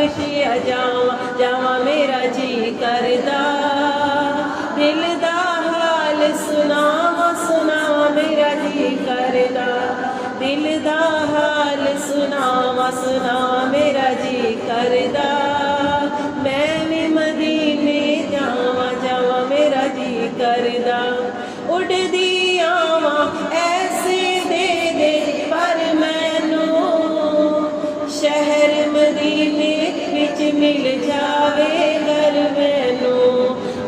छेतिया जावा जावा मेरा जी करदा। दिल दा हाल सुनावा सुनावा मेरा जी करदा। दिल दा हाल सुनावा सुनावा मेरा जी करदा। मैं भी मदीने जावा जावा मेरा जी करदा। उड़दी आवा ऐसे दे दे पर मैनू शहर मदीने विच मिल जावे घर मैनू।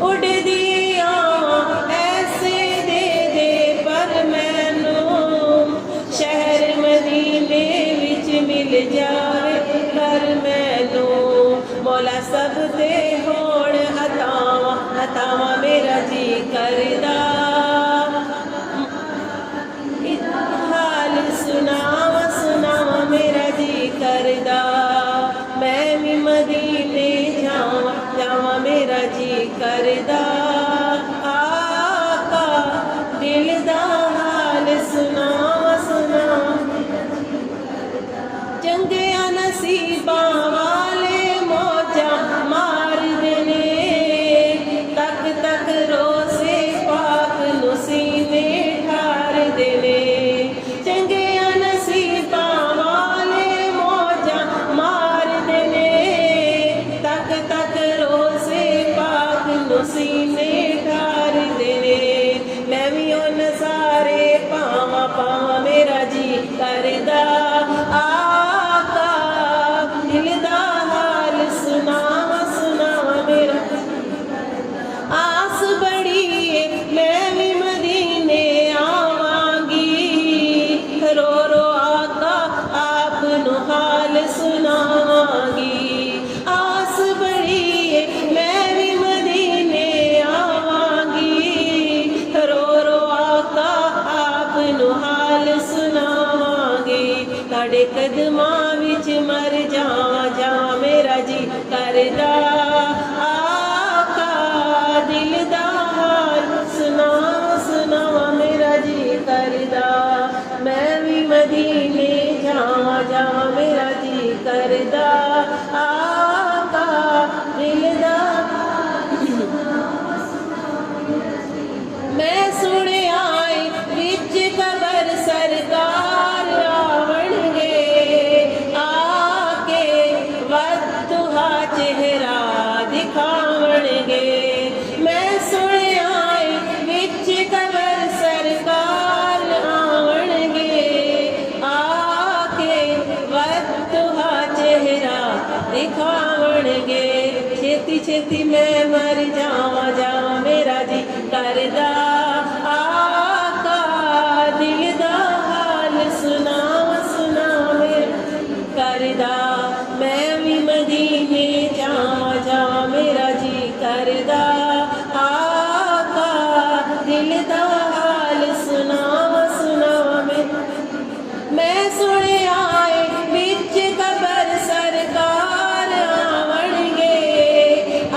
उड़दी आवा ऐसे दे दे पर मैनू शहर मदीने विच मिल जावे घर मैनू। मौला सब ते होण अतावा अतावा मेरा जी करदा। हाल सुनावा सुनावा मेरा जी करदा। मैं भी मदीने जावा जावा मेरा जी करदा। आका दिल दा हाल सुनावा सुनावा। चंगिया नसीबा वाले मौजा मार देने तक तक रोज़े पाक नू सीने ठार देने। चंगिया नसीबा वाले मौजा मार देने तक तक रोज़े पाक नू सीने ठार देने। मैं भी ओ नज़ारे पावा पावा मेरा जी करदा। आका दिल दा हाल सुनावा सुनावा मेरा। आस बड़ी है मैं भी मदीने आवांगी। रो रो आका आप नु हाल सुनावांगी। आस बड़ी है मैं भी मदीने आवांगी। रो रो आका आप नु हाल सुनावांगी। ताड़े कदमां विच मर जावा जावा मेरा जी करदा। आका दिल दा हाल सुनावा सुनावा मेरा जी करदा। मैं भी मदीने जावा जावा मेरा जी करदा। आका दिल दा मैं सुनिया विच कबर सरकार आवणगे। आके वद्दुहा चेहरा दिखावणगे। मैं सुनिया विच कबर सरकार आवणगे। आके वद्दुहा चेहरा दिखावणगे। छेती छेती मैं मर जावा जावा मेरा जी करदा। आका दिल दा हाल सुनावा सुनावा मेरा करदा। मैं भी मदीने जावा जावा मेरा जी करदा। आका दिल दा हाल सुनावा सुनावा मेरा। मैं सुनिया विच कबर सरकार आवणगे।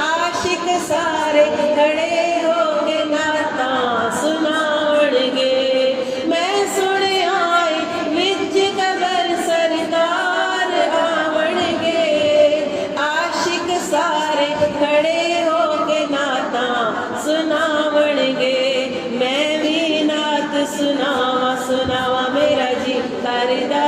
आशिक सारे खड़े होके नाता सुनावणगे। मैं सुनिया विच कबर सरकार आवणगे। आशिक सारे खड़े होके नाता सुनावणगे। मैं भी नात सुनावा सुनावा मेरा जी करदा।